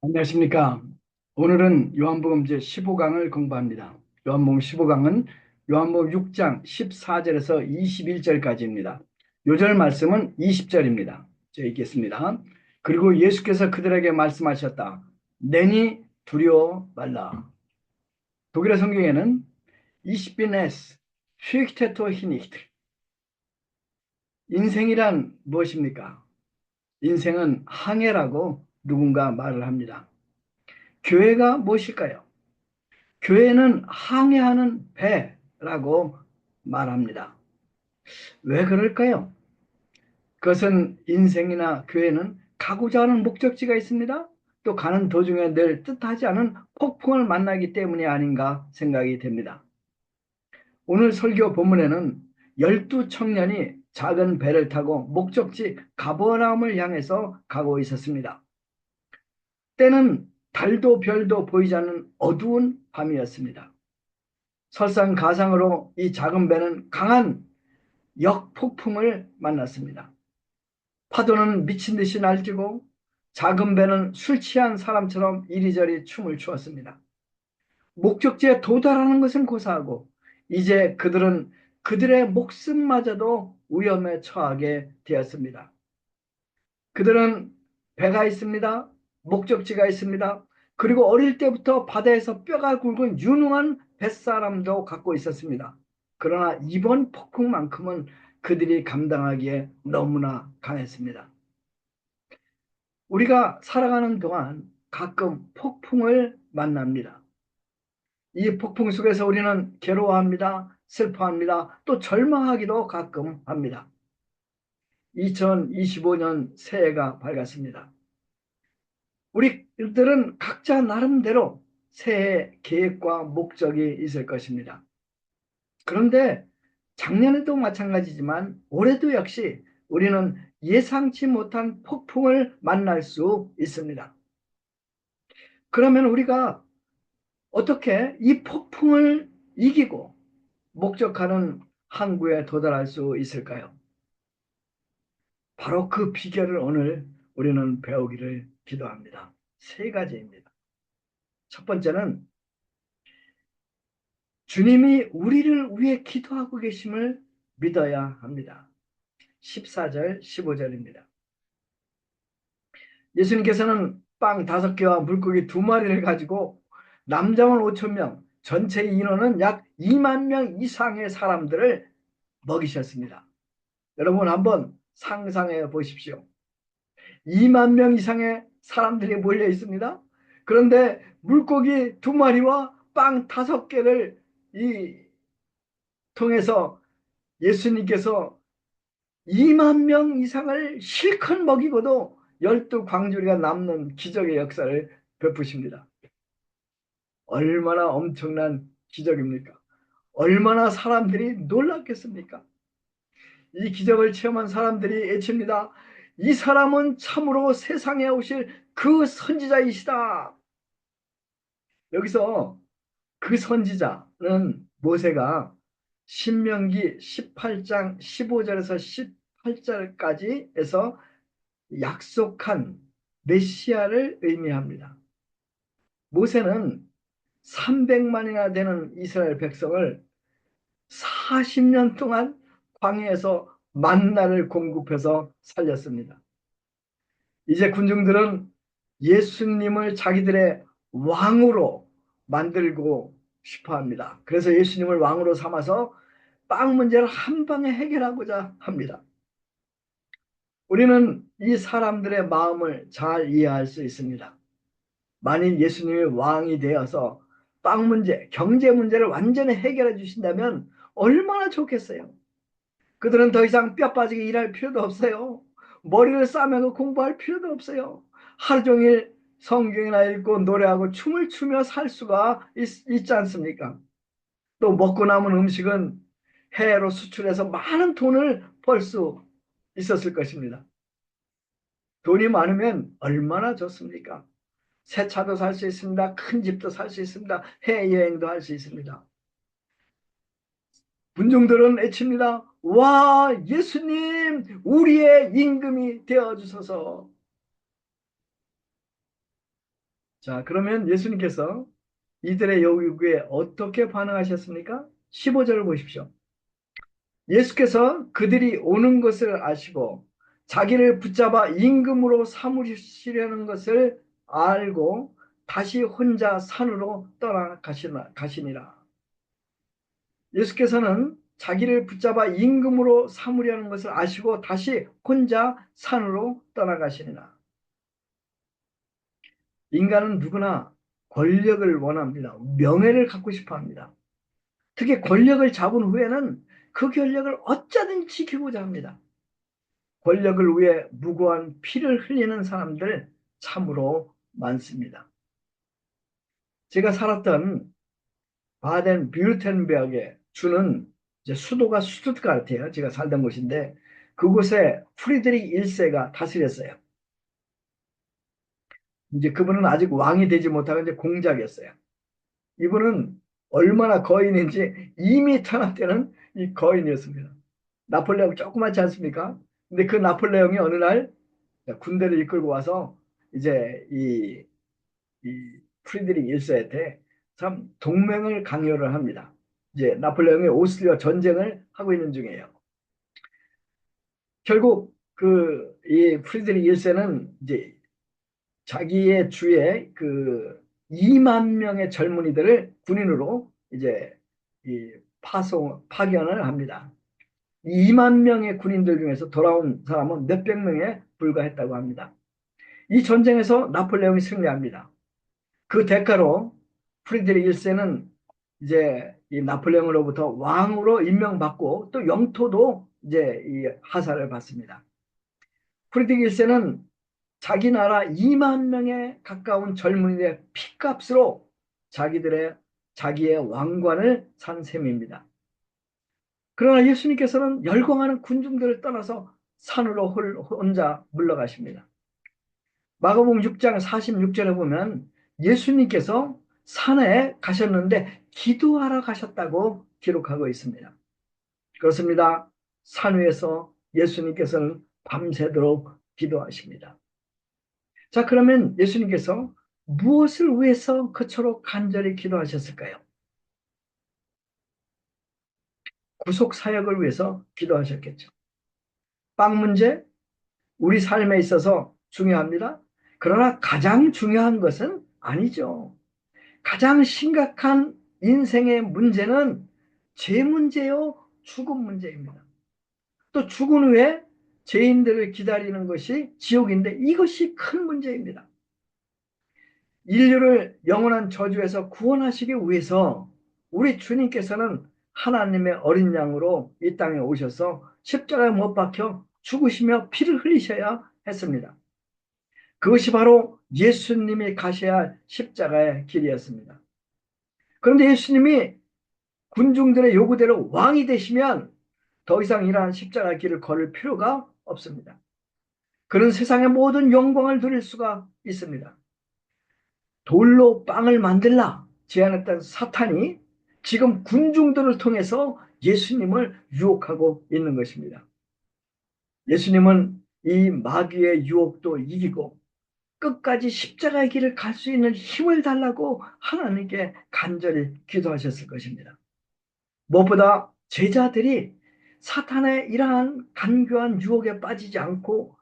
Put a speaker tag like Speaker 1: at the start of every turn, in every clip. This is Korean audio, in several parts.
Speaker 1: 안녕하십니까. 오늘은 요한복음 제 15강을 공부합니다. 요한복음 15강은 요한복음 6장 14절에서 21절까지입니다. 요절 말씀은 20절입니다. 제가 읽겠습니다. 그리고 예수께서 그들에게 말씀하셨다. 내니 두려워 말라. 독일어 성경에는 Ich bin es, fürchtet euch nicht. 인생이란 무엇입니까? 인생은 항해라고 누군가 말을 합니다. 교회가 무엇일까요? 교회는 항해하는 배라고 말합니다. 왜 그럴까요? 그것은 인생이나 교회는 가고자 하는 목적지가 있습니다. 또 가는 도중에 늘 뜻하지 않은 폭풍을 만나기 때문이 아닌가 생각이 됩니다. 오늘 설교 본문에는 12청년이 작은 배를 타고 목적지 가버나움을 향해서 가고 있었습니다. 때는 달도 별도 보이지 않는 어두운 밤이었습니다. 설상가상으로 이 작은 배는 강한 역폭풍을 만났습니다. 파도는 미친 듯이 날뛰고 작은 배는 술 취한 사람처럼 이리저리 춤을 추었습니다. 목적지에 도달하는 것은 고사하고 이제 그들은 그들의 목숨마저도 위험에 처하게 되었습니다. 그들은 배가 있습니다. 목적지가 있습니다. 그리고 어릴 때부터 바다에서 뼈가 굵은 유능한 뱃사람도 갖고 있었습니다. 그러나 이번 폭풍만큼은 그들이 감당하기에 너무나 강했습니다. 우리가 살아가는 동안 가끔 폭풍을 만납니다. 이 폭풍 속에서 우리는 괴로워합니다. 슬퍼합니다. 또 절망하기도 가끔 합니다. 2025년 새해가 밝았습니다. 우리들은 각자 나름대로 새해 계획과 목적이 있을 것입니다. 그런데 작년에도 마찬가지지만 올해도 역시 우리는 예상치 못한 폭풍을 만날 수 있습니다. 그러면 우리가 어떻게 이 폭풍을 이기고 목적하는 항구에 도달할 수 있을까요? 바로 그 비결을 오늘 우리는 배우기를 기도합니다. 세 가지입니다. 첫 번째는 주님이 우리를 위해 기도하고 계심을 믿어야 합니다. 14절, 15절입니다. 예수님께서는 빵 5개와 물고기 2마리를 가지고 남자만 5천 명, 전체 인원은 약 2만 명 이상의 사람들을 먹이셨습니다. 여러분 한번 상상해 보십시오. 2만 명 이상의 사람들이 몰려 있습니다. 그런데 물고기 2마리와 빵 5개를 통해서 예수님께서 2만 명 이상을 실컷 먹이고도 12광주리가 남는 기적의 역사를 베푸십니다. 얼마나 엄청난 기적입니까? 얼마나 사람들이 놀랐겠습니까? 이 기적을 체험한 사람들이 외칩니다. 이 사람은 참으로 세상에 오실 그 선지자이시다. 여기서 그 선지자는 모세가 신명기 18장 15절에서 18절까지에서 약속한 메시아를 의미합니다. 모세는 300만이나 되는 이스라엘 백성을 40년 동안 광야에서 만나를 공급해서 살렸습니다. 이제 군중들은 예수님을 자기들의 왕으로 만들고 싶어 합니다. 그래서 예수님을 왕으로 삼아서 빵 문제를 한 방에 해결하고자 합니다. 우리는 이 사람들의 마음을 잘 이해할 수 있습니다. 만일 예수님이 왕이 되어서 빵 문제, 경제 문제를 완전히 해결해 주신다면 얼마나 좋겠어요. 그들은 더 이상 뼈 빠지게 일할 필요도 없어요. 머리를 싸매고 공부할 필요도 없어요. 하루 종일 성경이나 읽고 노래하고 춤을 추며 살 수가 있지 않습니까? 또 먹고 남은 음식은 해외로 수출해서 많은 돈을 벌 수 있었을 것입니다. 돈이 많으면 얼마나 좋습니까? 새 차도 살 수 있습니다. 큰 집도 살 수 있습니다. 해외여행도 할 수 있습니다. 군중들은 외칩니다. 와, 예수님, 우리의 임금이 되어 주소서. 자, 그러면 예수님께서 이들의 요구에 어떻게 반응하셨습니까? 15절을 보십시오. 예수께서 그들이 오는 것을 아시고 자기를 붙잡아 임금으로 삼으시려는 것을 알고 다시 혼자 산으로 떠나가시니라. 예수께서는 자기를 붙잡아 임금으로 삼으려는 것을 아시고 다시 혼자 산으로 떠나가시니라. 인간은 누구나 권력을 원합니다. 명예를 갖고 싶어 합니다. 특히 권력을 잡은 후에는 그 권력을 어쩌든 지키고자 합니다. 권력을 위해 무고한 피를 흘리는 사람들 참으로 많습니다. 제가 살았던 바덴 뷰르텐베르크에 주는 이제 수도가 슈투트가르트예요. 제가 살던 곳인데 그곳에 프리드리히 1세가 다스렸어요. 이제 그분은 아직 왕이 되지 못하고 이제 공작이었어요. 이분은 얼마나 거인인지 2m나 되는 이 거인이었습니다. 나폴레옹 조그맣지 않습니까? 근데 그 나폴레옹이 어느 날 군대를 이끌고 와서 이제 이 프리드리히 1세한테 참 동맹을 강요를 합니다. 이제 나폴레옹이 오스트리아 전쟁을 하고 있는 중이에요. 결국 그 이 프리드리히 1세는 이제 자기의 주에 그 2만 명의 젊은이들을 군인으로 이제 파견을 합니다. 2만 명의 군인들 중에서 돌아온 사람은 몇백 명에 불과했다고 합니다. 이 전쟁에서 나폴레옹이 승리합니다. 그 대가로 프리드리히 1세는 이제 이 나폴레옹으로부터 왕으로 임명받고 또 영토도 이제 이 하사를 받습니다. 프리드리히 1세는 자기 나라 2만 명에 가까운 젊은이의 피값으로 자기의 왕관을 산 셈입니다. 그러나 예수님께서는 열광하는 군중들을 떠나서 산으로 혼자 물러가십니다. 마가복음 6장 46절에 보면 예수님께서 산에 가셨는데 기도하러 가셨다고 기록하고 있습니다. 그렇습니다. 산 위에서 예수님께서는 밤새도록 기도하십니다. 자, 그러면 예수님께서 무엇을 위해서 그토록 간절히 기도하셨을까요? 구속 사역을 위해서 기도하셨겠죠. 빵 문제, 우리 삶에 있어서 중요합니다. 그러나 가장 중요한 것은 아니죠. 가장 심각한 인생의 문제는 죄 문제요, 죽음 문제입니다. 또 죽은 후에 죄인들을 기다리는 것이 지옥인데 이것이 큰 문제입니다. 인류를 영원한 저주에서 구원하시기 위해서 우리 주님께서는 하나님의 어린 양으로 이 땅에 오셔서 십자가에 못 박혀 죽으시며 피를 흘리셔야 했습니다. 그것이 바로 예수님이 가셔야 할 십자가의 길이었습니다. 그런데 예수님이 군중들의 요구대로 왕이 되시면 더 이상 이러한 십자가의 길을 걸을 필요가 없습니다. 그는 세상의 모든 영광을 누릴 수가 있습니다. 돌로 빵을 만들라 제안했던 사탄이 지금 군중들을 통해서 예수님을 유혹하고 있는 것입니다. 예수님은 이 마귀의 유혹도 이기고 끝까지 십자가의 길을 갈 수 있는 힘을 달라고 하나님께 간절히 기도하셨을 것입니다. 무엇보다 제자들이 사탄의 이러한 간교한 유혹에 빠지지 않고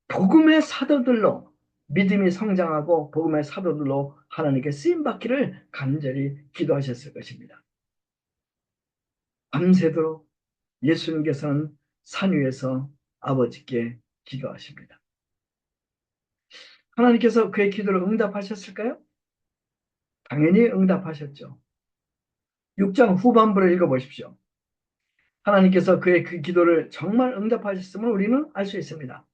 Speaker 1: 복음의 사도들로 믿음이 성장하고 복음의 사도들로 하나님께 쓰임받기를 간절히 기도하셨을 것입니다. 밤새도록 예수님께서는 산 위에서 아버지께 기도하십니다. 하나님께서 그의 기도를 응답하셨을까요? 당연히 응답하셨죠. 6장 후반부를 읽어보십시오. 하나님께서 그의 그 기도를 정말 응답하셨음을 우리는 알 수 있습니다.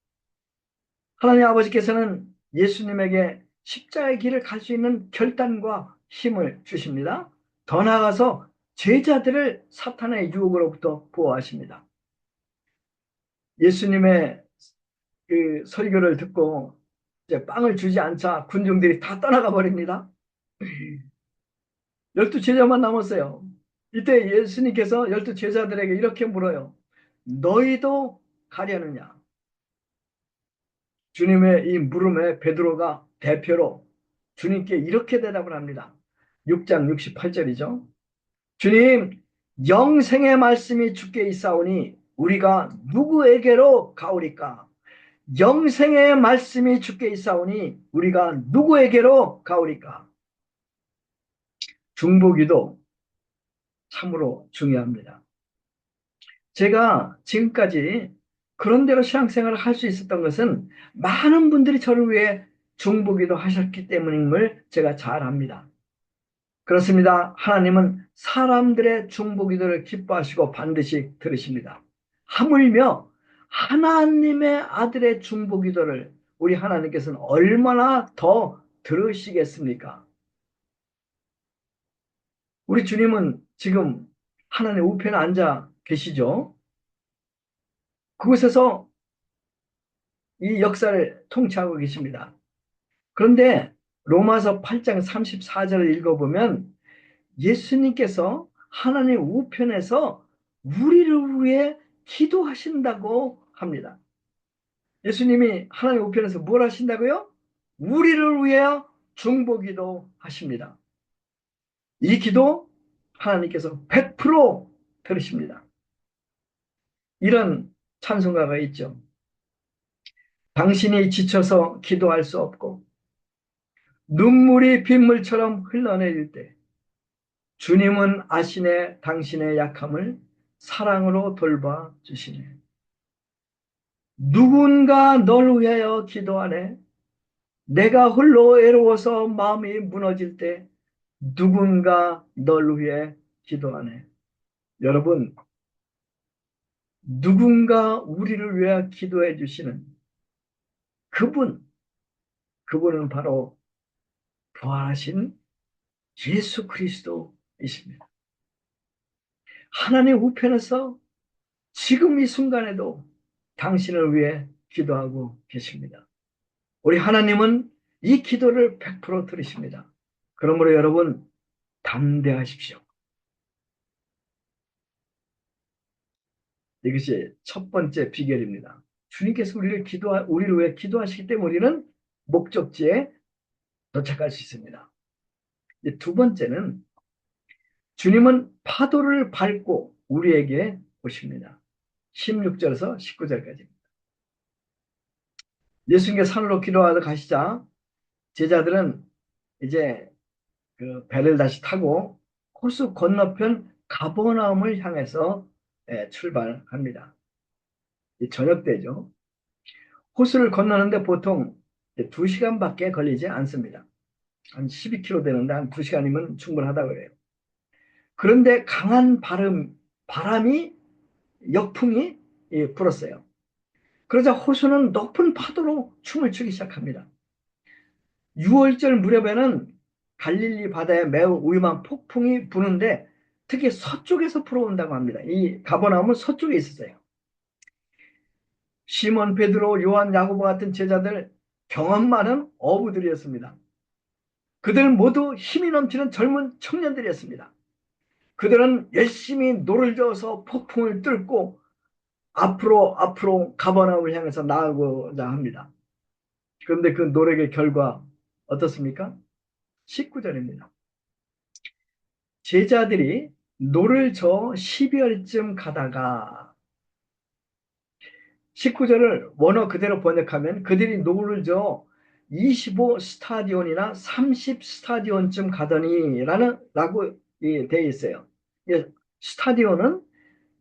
Speaker 1: 하나님 아버지께서는 예수님에게 십자가의 길을 갈 수 있는 결단과 힘을 주십니다. 더 나아가서 제자들을 사탄의 유혹으로부터 보호하십니다. 예수님의 그 설교를 듣고 이제 빵을 주지 않자 군중들이 다 떠나가 버립니다. 12제자만 남았어요. 이때 예수님께서 12제자들에게 이렇게 물어요. 너희도 가려느냐? 주님의 이 물음에 베드로가 대표로 주님께 이렇게 대답을 합니다. 6장 68절이죠. 주님, 영생의 말씀이 주께 있사오니 우리가 누구에게로 가오리까? 영생의 말씀이 주께 있사오니 우리가 누구에게로 가오리까? 중보기도 참으로 중요합니다. 제가 지금까지 그런대로 신앙생활을 할 수 있었던 것은 많은 분들이 저를 위해 중보기도 하셨기 때문임을 제가 잘 압니다. 그렇습니다. 하나님은 사람들의 중보기도를 기뻐하시고 반드시 들으십니다. 하물며 하나님의 아들의 중보기도를 우리 하나님께서는 얼마나 더 들으시겠습니까? 우리 주님은 지금 하나님 우편에 앉아 계시죠? 그곳에서 이 역사를 통치하고 계십니다. 그런데 로마서 8장 34절을 읽어보면 예수님께서 하나님 우편에서 우리를 위해 기도하신다고 합니다. 예수님이 하나님 우편에서 뭘 하신다고요? 우리를 위해 중보기도 하십니다. 이 기도 하나님께서 100% 들으십니다. 이런 찬송가가 있죠. 당신이 지쳐서 기도할 수 없고 눈물이 빗물처럼 흘러내릴 때 주님은 아시네 당신의 약함을 사랑으로 돌봐주시네. 누군가 널 위하여 기도하네. 내가 홀로 외로워서 마음이 무너질 때 누군가 널 위해 기도하네. 여러분, 누군가 우리를 위해 기도해 주시는 그분은 바로 부활하신 예수 그리스도이십니다. 하나님 우편에서 지금 이 순간에도 당신을 위해 기도하고 계십니다. 우리 하나님은 이 기도를 100% 들으십니다. 그러므로 여러분 담대하십시오. 이것이 첫 번째 비결입니다. 주님께서 우리를 위해 기도하시기 때문에 우리는 목적지에 도착할 수 있습니다. 두 번째는 주님은 파도를 밟고 우리에게 오십니다. 16절에서 19절까지입니다. 예수님께서 산으로 기도하러 가시자 제자들은 이제 그 배를 다시 타고 호수 건너편 가버나움을 향해서 출발합니다. 저녁 때죠. 호수를 건너는데 보통 2시간밖에 걸리지 않습니다. 한 12km 되는데 한 2시간이면 충분하다고 그래요. 그런데 강한 바람이 역풍이 불었어요. 그러자 호수는 높은 파도로 춤을 추기 시작합니다. 6월절 무렵에는 갈릴리 바다에 매우 위험한 폭풍이 부는데 특히 서쪽에서 불어온다고 합니다. 이 가버나움은 서쪽에 있었어요. 시몬, 베드로, 요한, 야고보 같은 제자들 경험 많은 어부들이었습니다. 그들 모두 힘이 넘치는 젊은 청년들이었습니다. 그들은 열심히 노를 저어서 폭풍을 뚫고 앞으로 가버나움을 향해서 나아가고자 합니다. 그런데 그 노력의 결과 어떻습니까? 19절입니다. 제자들이 노를 저어 12월쯤 가다가 19절을 원어 그대로 번역하면 그들이 노를 저어 25 스타디온이나 30 스타디온쯤 가더니 라고 되어 있어요. 스타디온은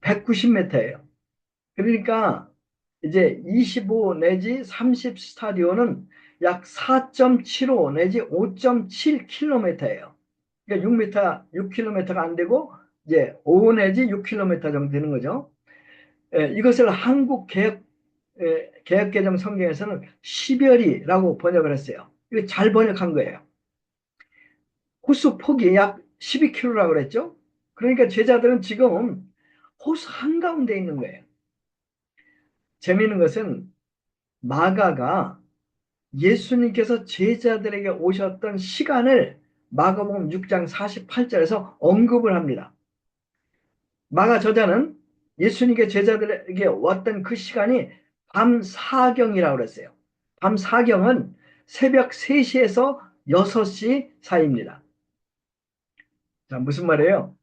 Speaker 1: 190m예요. 그러니까 이제 25 내지 30 스타디온은 약 4.75 내지 5.7km예요. 그러니까 6km가 안 되고 이제 5 내지 6km 정도 되는 거죠. 이것을 한국 개역개정 성경에서는 10열이라고 번역을 했어요. 이거 잘 번역한 거예요. 호수 폭이 약 12km라고 그랬죠. 그러니까 제자들은 지금 호수 한가운데 있는 거예요. 재미있는 것은 마가가 예수님께서 제자들에게 오셨던 시간을 마가복음 6장 48절에서 언급을 합니다. 마가 저자는 예수님께 제자들에게 왔던 그 시간이 밤 사경이라고 그랬어요. 밤 사경은 새벽 3시에서 6시 사이입니다. 자, 무슨 말이에요?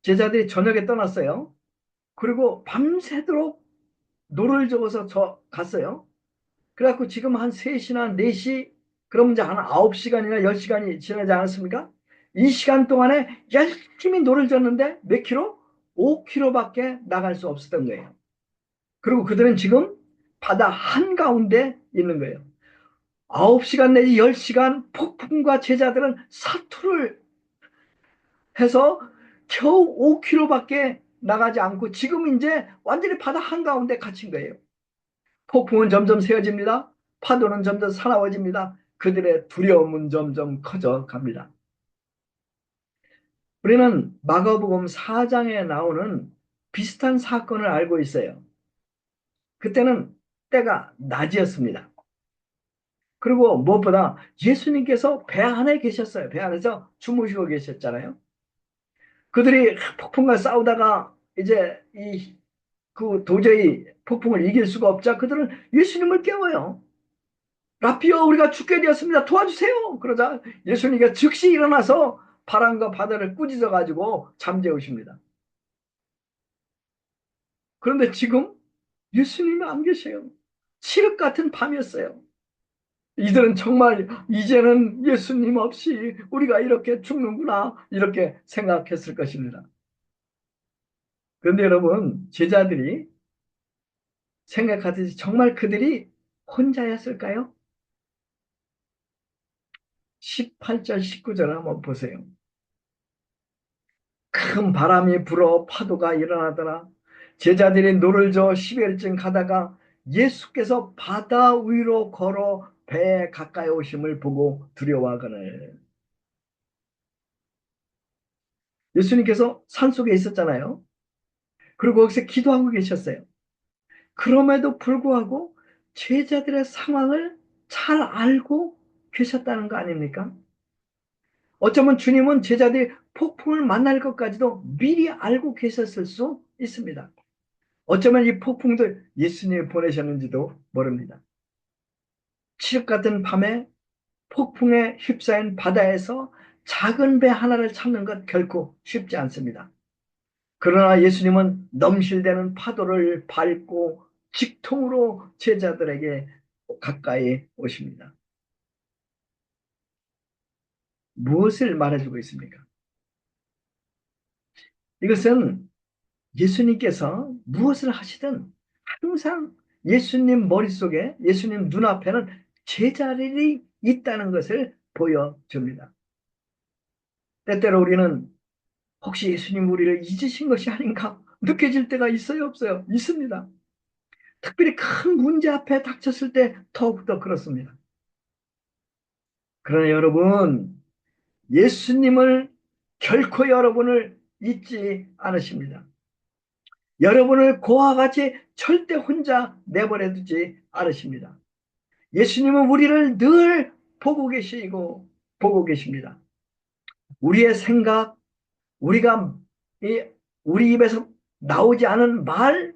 Speaker 1: 제자들이 저녁에 떠났어요. 그리고 밤새도록 노를 저어서 갔어요. 그래갖고 지금 한 3시나 4시, 그럼 이제 한 9시간이나 10시간이 지나지 않았습니까? 이 시간 동안에 열심히 노를 졌는데 몇 킬로? 5킬로밖에 나갈 수 없었던 거예요. 그리고 그들은 지금 바다 한가운데 있는 거예요. 9시간 내지 10시간 폭풍과 제자들은 사투를 해서 겨우 5킬로밖에 나가지 않고 지금 이제 완전히 바다 한가운데 갇힌 거예요. 폭풍은 점점 세어집니다. 파도는 점점 사나워집니다. 그들의 두려움은 점점 커져 갑니다. 우리는 마가복음 4장에 나오는 비슷한 사건을 알고 있어요. 그때는 때가 낮이었습니다. 그리고 무엇보다 예수님께서 배 안에 계셨어요. 배 안에서 주무시고 계셨잖아요. 그들이 폭풍과 싸우다가 이제 도저히 폭풍을 이길 수가 없자 그들은 예수님을 깨워요. 라피어, 우리가 죽게 되었습니다. 도와주세요. 그러자 예수님이 즉시 일어나서 바람과 바다를 꾸짖어 가지고 잠재우십니다. 그런데 지금 예수님이 안 계세요. 칠흑 같은 밤이었어요. 이들은 정말 이제는 예수님 없이 우리가 이렇게 죽는구나 이렇게 생각했을 것입니다. 그런데 여러분, 제자들이 생각하듯이 정말 그들이 혼자였을까요? 18절 19절 한번 보세요. 큰 바람이 불어 파도가 일어나더라. 제자들이 노를 저어 10여일쯤 가다가 예수께서 바다 위로 걸어 배에 가까이 오심을 보고 두려워하거늘. 예수님께서 산속에 있었잖아요. 그리고 거기서 기도하고 계셨어요. 그럼에도 불구하고 제자들의 상황을 잘 알고 계셨다는 거 아닙니까? 어쩌면 주님은 제자들이 폭풍을 만날 것까지도 미리 알고 계셨을 수 있습니다. 어쩌면 이 폭풍도 예수님이 보내셨는지도 모릅니다. 칠흑 같은 밤에 폭풍에 휩싸인 바다에서 작은 배 하나를 찾는 것 결코 쉽지 않습니다. 그러나 예수님은 넘실대는 파도를 밟고 직통으로 제자들에게 가까이 오십니다. 무엇을 말해주고 있습니까? 이것은 예수님께서 무엇을 하시든 항상 예수님 머릿속에, 예수님 눈앞에는 제자들이 있다는 것을 보여줍니다. 때때로 우리는 혹시 예수님 우리를 잊으신 것이 아닌가 느껴질 때가 있어요, 없어요? 있습니다. 특별히 큰 문제 앞에 닥쳤을 때 더욱더 그렇습니다. 그러나 여러분, 예수님을 결코 여러분을 잊지 않으십니다. 여러분을 고와 같이 절대 혼자 내버려 두지 않으십니다. 예수님은 우리를 늘 보고 계시고 보고 계십니다. 우리의 생각, 우리가 우리 입에서 나오지 않은 말,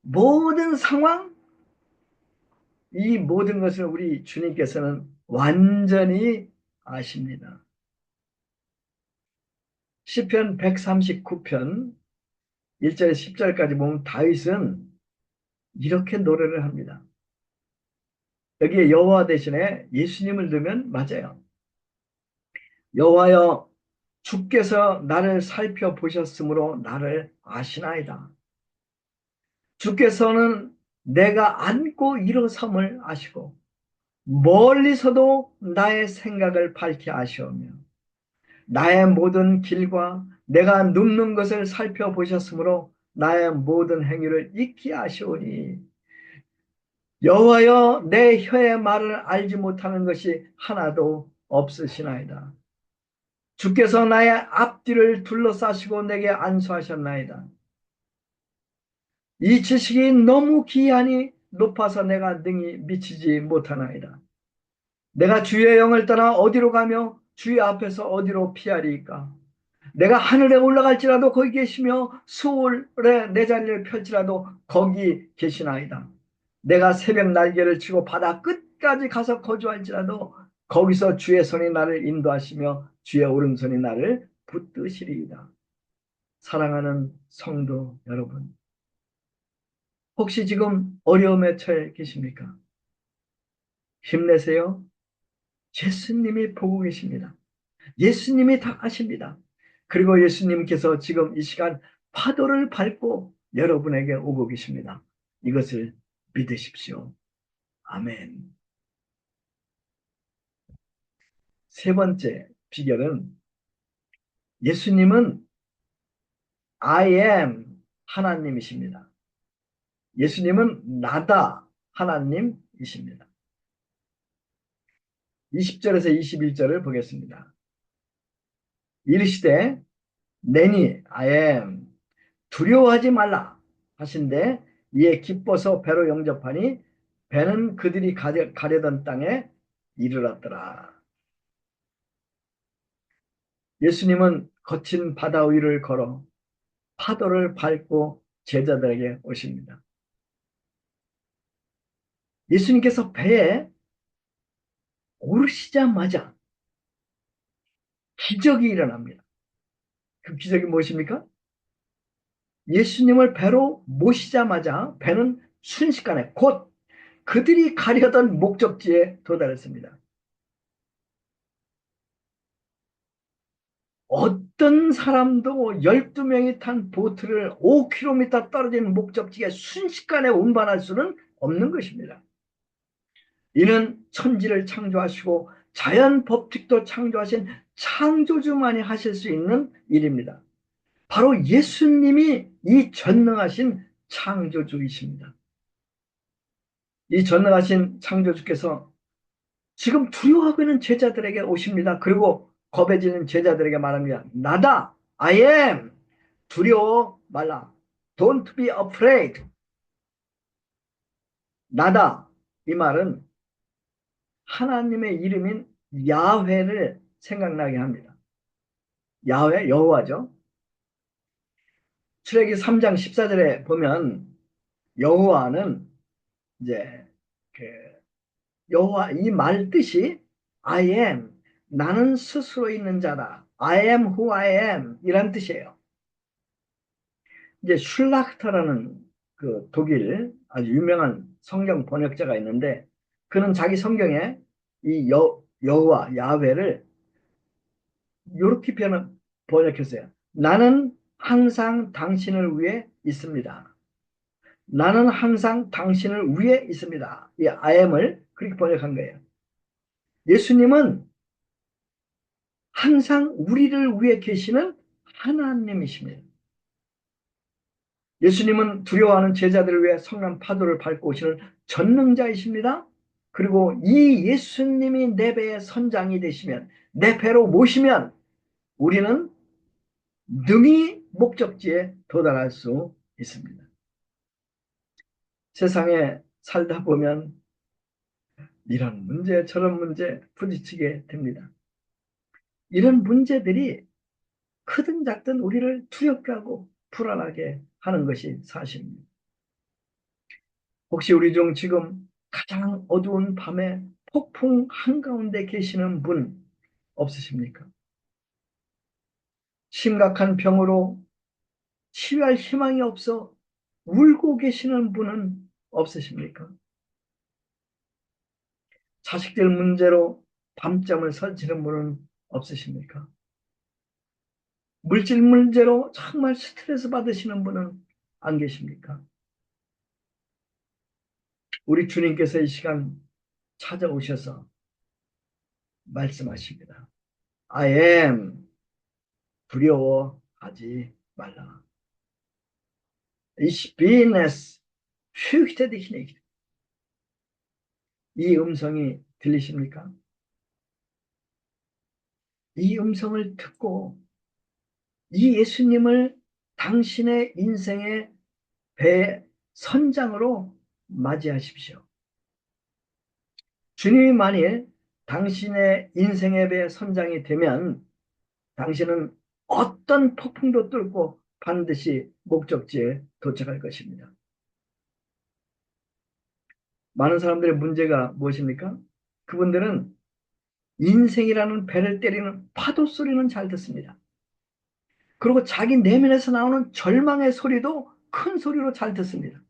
Speaker 1: 모든 상황, 이 모든 것을 우리 주님께서는 완전히 아십니다. 시편 139편 1절 10절까지 보면 다윗은 이렇게 노래를 합니다. 여기에 여호와 대신에 예수님을 넣으면 맞아요. 여호와여, 주께서 나를 살펴보셨으므로 나를 아시나이다. 주께서는 내가 앉고 일어섬을 아시고 멀리서도 나의 생각을 밝히 아시오며 나의 모든 길과 내가 눕는 것을 살펴보셨으므로 나의 모든 행위를 익히 아시오니 여호와여, 내 혀의 말을 알지 못하는 것이 하나도 없으시나이다. 주께서 나의 앞뒤를 둘러싸시고 내게 안수하셨나이다. 이 지식이 너무 기이하니 높아서 내가 능히 미치지 못하나이다. 내가 주의 영을 떠나 어디로 가며 주의 앞에서 어디로 피하리이까? 내가 하늘에 올라갈지라도 거기 계시며 수월에 내 자리를 펼지라도 거기 계시나이다. 내가 새벽 날개를 치고 바다 끝까지 가서 거주할지라도 거기서 주의 손이 나를 인도하시며 주의 오른손이 나를 붙드시리이다. 사랑하는 성도 여러분, 혹시 지금 어려움에 처해 계십니까? 힘내세요. 예수님이 보고 계십니다. 예수님이 다 아십니다. 그리고 예수님께서 지금 이 시간 파도를 밟고 여러분에게 오고 계십니다. 이것을 믿으십시오. 아멘. 세 번째 비결은 예수님은 I am 하나님이십니다. 예수님은 나다 하나님이십니다. 20절에서 21절을 보겠습니다. 이르시되 내니 I am 두려워하지 말라 하신대 이에 기뻐서 배로 영접하니 배는 그들이 가려던 땅에 이르렀더라. 예수님은 거친 바다 위를 걸어 파도를 밟고 제자들에게 오십니다. 예수님께서 배에 오르시자마자 기적이 일어납니다. 그 기적이 무엇입니까? 예수님을 배로 모시자마자 배는 순식간에 곧 그들이 가려던 목적지에 도달했습니다. 어떤 사람도 12명이 탄 보트를 5km 떨어진 목적지에 순식간에 운반할 수는 없는 것입니다. 이는 천지를 창조하시고 자연 법칙도 창조하신 창조주만이 하실 수 있는 일입니다. 바로 예수님이 이 전능하신 창조주이십니다. 이 전능하신 창조주께서 지금 두려워하고 있는 제자들에게 오십니다. 그리고 겁해지는 제자들에게 말합니다. 나다, I am. 두려워 말라. Don't be afraid. 나다. 이 말은 하나님의 이름인 야훼를 생각나게 합니다. 야훼, 여호와죠. 출애기 3장 14절에 보면 여호와는 이제 그 여호와 이 말 뜻이 I am 나는 스스로 있는 자다. I am who I am 이란 뜻이에요. 이제 슐라흐터라는 그 독일 아주 유명한 성경 번역자가 있는데 그는 자기 성경에 이 여호와 야훼를 이렇게 번역했어요. 나는 항상 당신을 위해 있습니다. 나는 항상 당신을 위해 있습니다. 이 I am을 그렇게 번역한 거예요. 예수님은 항상 우리를 위해 계시는 하나님이십니다. 예수님은 두려워하는 제자들을 위해 성난 파도를 밟고 오시는 전능자이십니다. 그리고 이 예수님이 내 배의 선장이 되시면 내 배로 모시면 우리는 능히 목적지에 도달할 수 있습니다. 세상에 살다 보면 이런 문제 저런 문제 부딪히게 됩니다. 이런 문제들이 크든 작든 우리를 두렵게 하고 불안하게 하는 것이 사실입니다. 혹시 우리 중 지금 가장 어두운 밤에 폭풍 한가운데 계시는 분 없으십니까? 심각한 병으로 치유할 희망이 없어 울고 계시는 분은 없으십니까? 자식들 문제로 밤잠을 설치는 분은 없으십니까? 물질 문제로 정말 스트레스 받으시는 분은 안 계십니까? 우리 주님께서 이 시간 찾아오셔서 말씀하십니다. I am 두려워하지 말라. Ich bin es, fürchte dich nicht. 이 음성이 들리십니까? 이 음성을 듣고 이 예수님을 당신의 인생의 배 선장으로 맞이하십시오. 주님이 만일 당신의 인생의 배 선장이 되면 당신은 어떤 폭풍도 뚫고 반드시 목적지에 도착할 것입니다. 많은 사람들의 문제가 무엇입니까? 그분들은 인생이라는 배를 때리는 파도 소리는 잘 듣습니다. 그리고 자기 내면에서 나오는 절망의 소리도 큰 소리로 잘 듣습니다.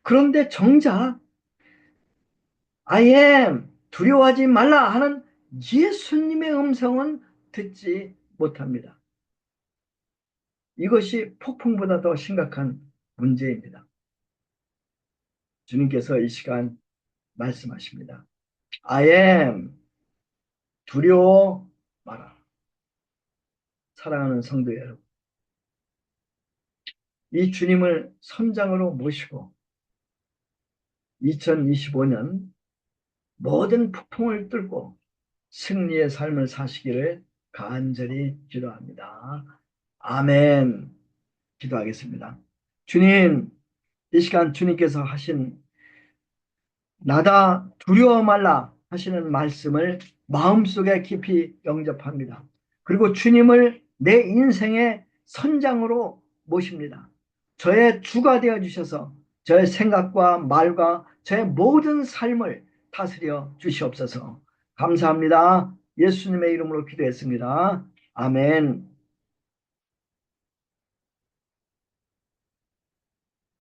Speaker 1: 그런데 정작 I am 두려워하지 말라 하는 예수님의 음성은 듣지 못합니다. 이것이 폭풍보다 더 심각한 문제입니다. 주님께서 이 시간 말씀하십니다. I am 두려워 마라. 사랑하는 성도 여러분, 이 주님을 선장으로 모시고 2025년 모든 폭풍을 뚫고 승리의 삶을 사시기를 간절히 기도합니다. 아멘. 기도하겠습니다. 주님, 이 시간 주님께서 하신 나다 두려워 말라 하시는 말씀을 마음속에 깊이 영접합니다. 그리고 주님을 내 인생의 선장으로 모십니다. 저의 주가 되어 주셔서 저의 생각과 말과 저의 모든 삶을 다스려 주시옵소서. 감사합니다. 예수님의 이름으로 기도했습니다. 아멘.